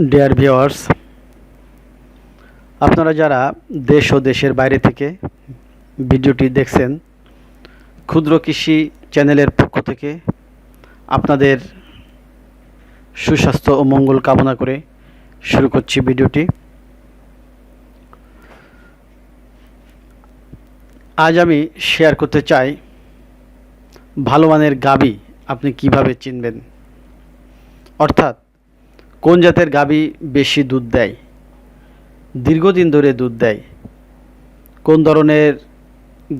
Dear viewers, আপনারা যারা দেশ ও দেশের বাইরে থেকে ভিডিওটি দেখছেন, ক্ষুদ্র কৃষি চ্যানেলের পক্ষ থেকে আপনাদের সুস্বাস্থ্য ও মঙ্গল কামনা করে শুরু করছি ভিডিওটি। আজ আমি শেয়ার করতে চাই ভালো মানের গাভী আপনি কিভাবে চিনবেন, অর্থাৎ কোন জাতের গাভী বেশি দুধ দেয়, দীর্ঘদিন ধরে দুধ দেয়, কোন ধরনের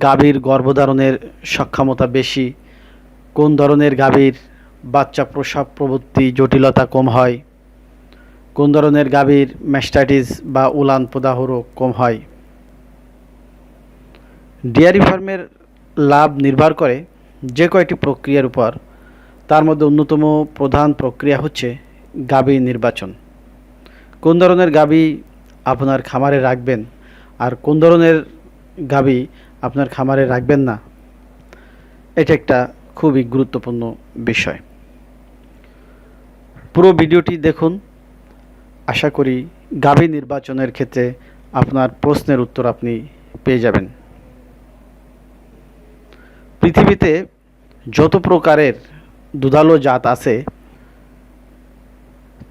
গাভীর গর্ভধারণের সক্ষমতা বেশি, কোন ধরনের গাভীর বাচ্চা প্রসব প্রবৃত্তি জটিলতা কম হয়, কোন ধরনের গাভীর ম্যাস্টাইটিস বা উলান প্রদাহ রোগ কম হয়। ডেয়ারি ফার্মের লাভ নির্ভর করে যে কয়টি প্রক্রিয়ার উপর। তার মধ্যে অন্যতম প্রধান প্রক্রিয়া হচ্ছে গাভী নির্বাচন। কোন ধরনের গাভী আপনার খামারে রাখবেন আর কোন ধরনের গাভী আপনার খামারে রাখবেন না, এটা একটা খুবই গুরুত্বপূর্ণ বিষয়। পুরো ভিডিওটি দেখুন, আশা করি গাভী নির্বাচনের ক্ষেত্রে আপনার প্রশ্নের উত্তর আপনি পেয়ে যাবেন। পৃথিবীতে যত প্রকারের দুধালো জাত আছে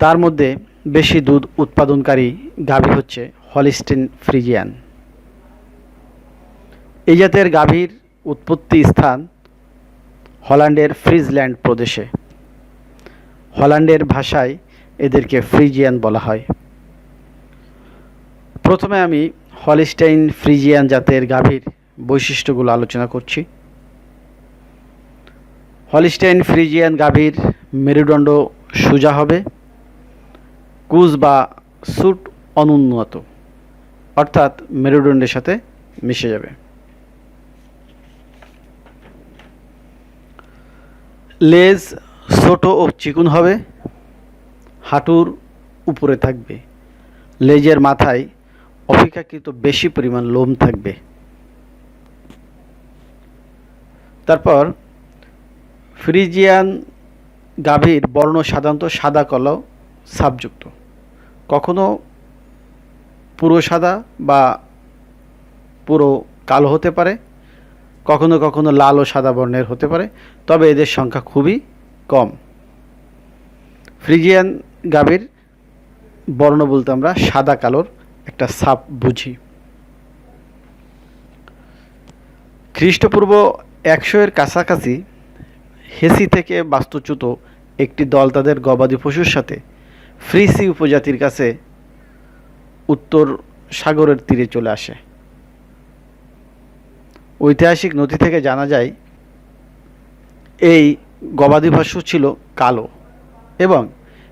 তার মধ্যে বেশি দুধ উৎপাদনকারী গাভী হচ্ছে হলস্টেইন ফ্রিজিয়ান। এই জাতের গাভীর উৎপত্তি স্থান হল্যান্ডের ফ্রিজল্যান্ড প্রদেশে। হল্যান্ডের ভাষায় এদেরকে ফ্রিজিয়ান বলা হয়। প্রথমে আমি হলস্টেইন ফ্রিজিয়ান জাতের গাভীর বৈশিষ্ট্যগুলো আলোচনা করছি। হলস্টেইন ফ্রিজিয়ান গাভীর মেরুদণ্ড সোজা হবে, কুজ বা সুট অনুন্নত, অর্থাৎ মেরুদণ্ডের সাথে মিশে যাবে। লেজ ছোট ও চিকন হবে, হাঁটুর উপরে থাকবে, লেজের মাথায় অপেক্ষাকৃত বেশি পরিমাণ লোম থাকবে। তারপর ফ্রিজিয়ান গাভীর বর্ণ সাধারণত সাদা কালো ছাপযুক্ত, কখনো পুরো সাদা বা পুরো কালো হতে পারে, কখনো কখনো লাল ও সাদা বর্ণের হতে পারে, তবে এদের সংখ্যা খুবই কম। ফ্রিজিয়ান গাভীর বর্ণ বলতে আমরা সাদা কালোর একটা ছাপ বুঝি। খ্রিস্টপূর্ব 100-এর কাছাকাছি হিসি থেকে বাস্তুচ্যুত একটি দল তাদের গবাদি পশুর সাথে ফ্রিসি উপজাতির কাছে উত্তর সাগরের তীরে চলে আসে। ঐতিহাসিক নথি থেকে জানা যায় এই গবাদি পশু ছিল কালো এবং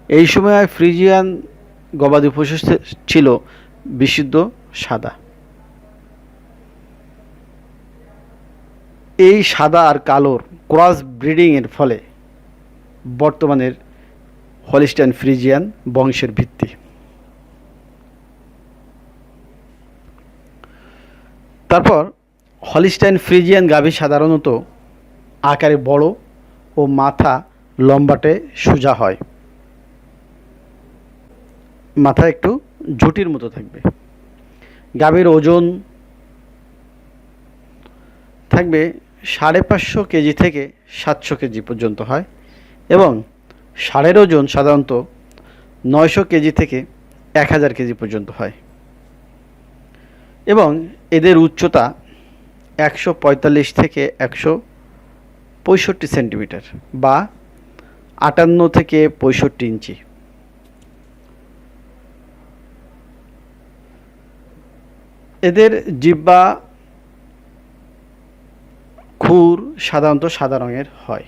এই সময় ফ্রিজিয়ান গবাদি পশু ছিল বিশুদ্ধ সাদা। এই সাদা আর কালোর ক্রস ব্রিডিংয়ের ফলে বর্তমানের হলস্টেইন ফ্রিজিয়ান বংশের ভিত্তি। তারপর হলস্টেইন ফ্রিজিয়ান গাভী সাধারণত আকারে বড় ও মাথা লম্বাটে সোজা হয়, মাথা একটু ঝুঁটির মতো থাকবে। গাভীর ওজন থাকবে 550 কেজি থেকে 700 কেজি পর্যন্ত হয় এবং ষাঁড়ের ওজন সাধারণত 900 কেজি থেকে 1000 কেজি পর্যন্ত হয় এবং এদের উচ্চতা 145 থেকে 165 সেন্টিমিটার বা 58 থেকে 65 ইঞ্চি। এদের জিহ্বা খুর সাধারণত সাদা রঙের হয়।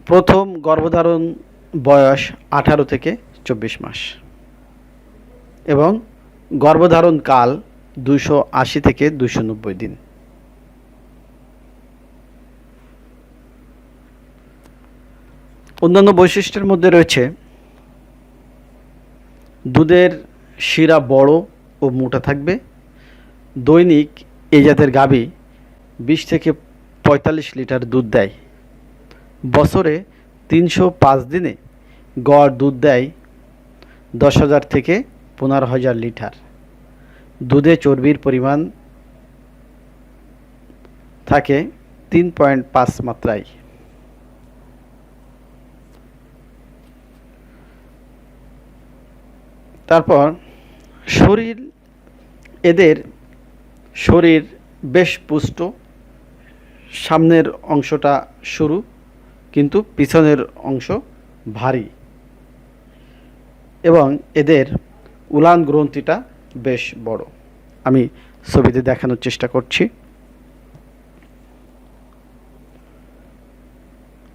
প্রথম গর্ভধারণ বয়স 18 থেকে 24 মাস এবং গর্ভধারণ কাল 280 থেকে 290 দিন। অন্যান্য বৈশিষ্ট্যের মধ্যে রয়েছে দুধের শিরা বড় ও মোটা থাকবে। দৈনিক এই জাতের গাভী 20 থেকে 45 লিটার দুধ দেয়। বছরে 305 দিনে গড় দুধ দেয় 10,000 থেকে 15,000 লিটার। দুধে চর্বির পরিমাণ থাকে 3.5 মাত্রায়। তারপর এদের শরীর বেশ পুষ্ট, সামনের অংশটা সরু কিন্তু পিছনের অংশ ভারী, এবং এদের উলান গ্রন্থিটা বেশ বড়। আমি ছবিতে দেখানোর চেষ্টা করছি।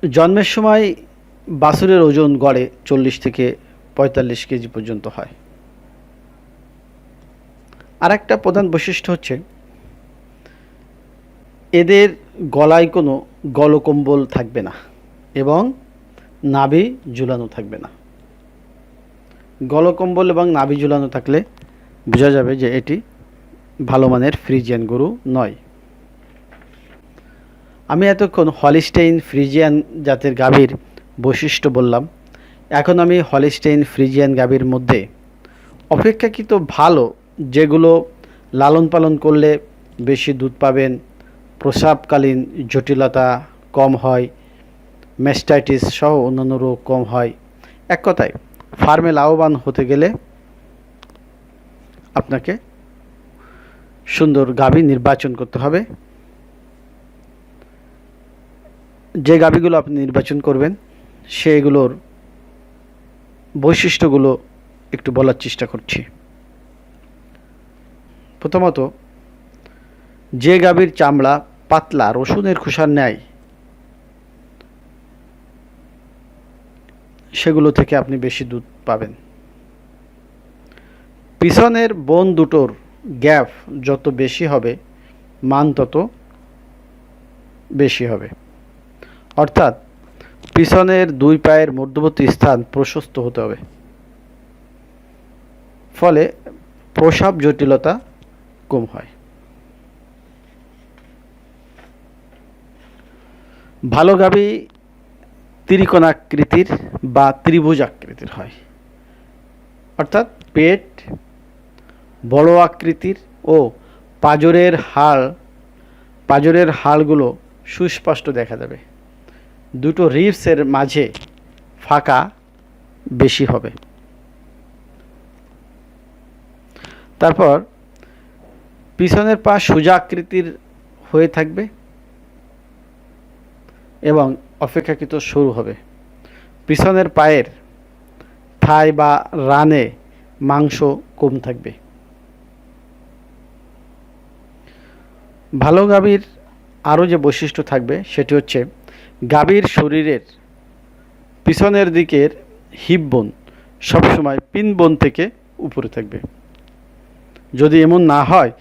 জন্মের সময় বাছুরের ওজন গড়ে 40 থেকে 45 কেজি পর্যন্ত হয়। আর একটা প্রধান বৈশিষ্ট্য হচ্ছে এদের গলায় কোনো গলকম্বল থাকবে না এবং নাভি ঝুলানো থাকবে না। গলকম্বল এবং নাভি ঝুলানো থাকলে বোঝা যাবে যে এটি ভালো মানের ফ্রিজিয়ান গরু নয়। আমি এতক্ষণ হলস্টেইন ফ্রিজিয়ান জাতের গাভীর বৈশিষ্ট্য বললাম। এখন আমি হলস্টেইন ফ্রিজিয়ান গাভীর মধ্যে অপেক্ষাকৃত ভালো, যেগুলো লালন পালন করলে বেশি দুধ পাবেন, প্রসাবকালীন জটিলতা কম হয়, ম্যাস্টাইটিস সহ অন্যান্য রোগ কম হয়, এক কথায় ফার্মে লাভবান হতে গেলে আপনাকে সুন্দর গাভী নির্বাচন করতে হবে। যে গাভীগুলো আপনি নির্বাচন করবেন সেগুলোর বৈশিষ্ট্যগুলো একটু বলার চেষ্টা করছি। প্রথমত, যে গাভীর চামড়া পাতলা রসুনের খোসার ন্যায়, সেগুলো থেকে আপনি বেশি দুধ পাবেন। পিছনের বোন দুটোর গ্যাপ যত বেশি হবে মান তত বেশি হবে, অর্থাৎ পিছনের দুই পায়ের মধ্যবর্তী স্থান প্রশস্ত হতে হবে, ফলে প্রসাব জটিলতা কম হয়। ভালো গাভী ত্রিকোণাকৃতির বা ত্রিভুজ আকৃতির হয়, অর্থাৎ পেট বড় আকৃতির ও পাঁজরের হাড়গুলো সুস্পষ্ট দেখা যাবে। দুটো রিবসের মাঝে ফাঁকা বেশি হবে। তারপর পিছনের পা সোজা আকৃতির হয়ে থাকবে এবং অপেক্ষাকৃত সরু হবে। পিছনের পায়ের থাই বা রানে মাংস কম থাকবে। ভালো গাভীর আরও যে বৈশিষ্ট্য থাকবে সেটি হচ্ছে গাভীর শরীরের পিছনের দিকের হিপ বোন সবসময় পিন বোন থেকে উপরে থাকবে। যদি এমন না হয়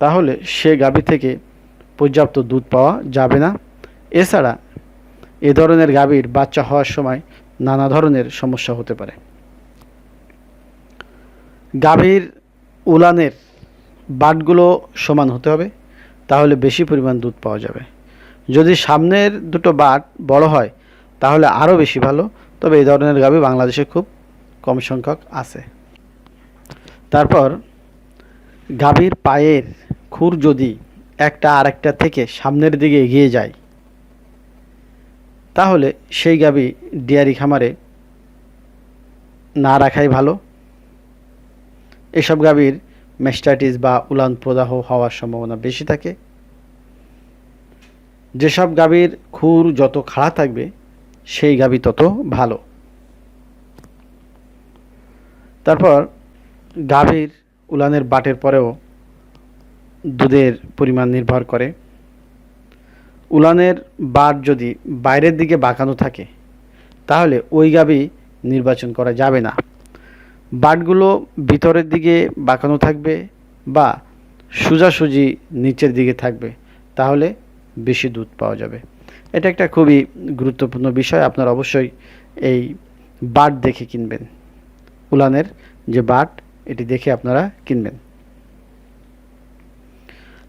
তাহলে সে গাভী থেকে পর্যাপ্ত দুধ পাওয়া যাবে না। এছাড়া এ ধরনের গাভীর বাচ্চা হওয়ার সময় নানা ধরনের সমস্যা হতে পারে। গাভীর উলানের বাটগুলো সমান হতে হবে, তাহলে বেশি পরিমাণ দুধ পাওয়া যাবে। যদি সামনের দুটো বাট বড় হয় তাহলে আরও বেশি ভালো, তবে এই ধরনের গাভী বাংলাদেশে খুব কম সংখ্যক আছে। তারপর গাভীর পায়ের খুর যদি একটা আরেকটা থেকে সামনের দিকে এগিয়ে যায় তাহলে সেই গাভী ডেয়ারি খামারে না রাখাই ভালো। এসব গাভীর ম্যাস্টাইটিস বা উলান প্রদাহ হওয়ার সম্ভাবনা বেশি থাকে। যেসব গাভীর খুর যত খাড়া থাকবে সেই গাভী তত ভালো। তারপর গাভীর উলানের বাটের পরেও দুধের পরিমাণ নির্ভর করে। উলানের বাট যদি বাইরের দিকে বাঁকানো থাকে তাহলে ওই গাভী নির্বাচন করা যাবে না। বাটগুলো ভিতরের দিকে বাঁকানো থাকবে বা সোজাসুজি নিচের দিকে থাকবে, তাহলে বেশি দুধ পাওয়া যাবে। এটা একটা খুবই গুরুত্বপূর্ণ বিষয়। আপনারা অবশ্যই এই বাট দেখে কিনবেন। উলানের যে বাট এটি দেখে আপনারা কিনবেন।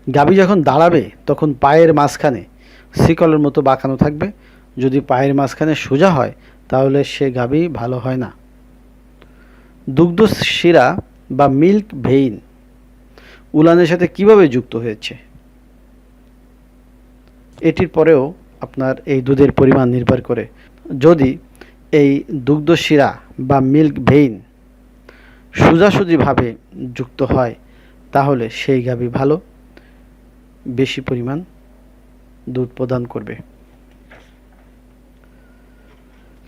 গাভী যখন দাঁড়াবে তখন পায়ের মাঝখানে শিকলের মতো বাঁকানো থাকবে। যদি পায়ের মাঝখানে সোজা হয় তাহলে সে গাভী ভালো হয় না। দুগ্ধ শিরা বা মিল্ক ভেইন উলানের সাথে কিভাবে যুক্ত হয়েছে, এটির পরেও আপনার এই দুধের পরিমাণ নির্ভর করে। যদি এই দুগ্ধ শিরা বা মিল্ক ভেইন সোজাসুজিভাবে যুক্ত হয় তাহলে সেই গাভী ভালো, বেশি পরিমাণ দুধ প্রদান করবে।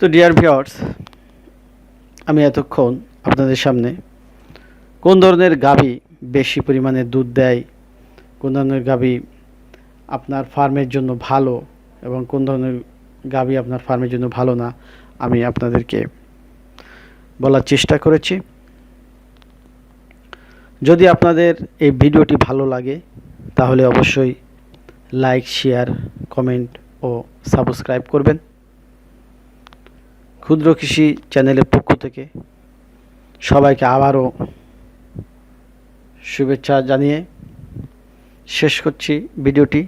তো ডিয়ার ভিউয়ার্স, আমি এতক্ষণ আপনাদের সামনে কোন ধরনের গাভী বেশি পরিমাণে দুধ দেয়, কোন ধরনের গাভী আপনার ফার্মের জন্য ভালো এবং কোন ধরনের গাভী আপনার ফার্মের জন্য ভালো না, আমি আপনাদেরকে বলার চেষ্টা করেছি। যদি আপনাদের এই ভিডিওটি ভালো লাগে তাহলে অবশ্যই লাইক, শেয়ার, কমেন্ট ও সাবস্ক্রাইব করবেন। ক্ষুদ্র কৃষি চ্যানেলের পক্ষ থেকে সবাইকে আবারও শুভেচ্ছা জানিয়ে শেষ করছি ভিডিওটি।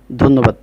ধন্যবাদ।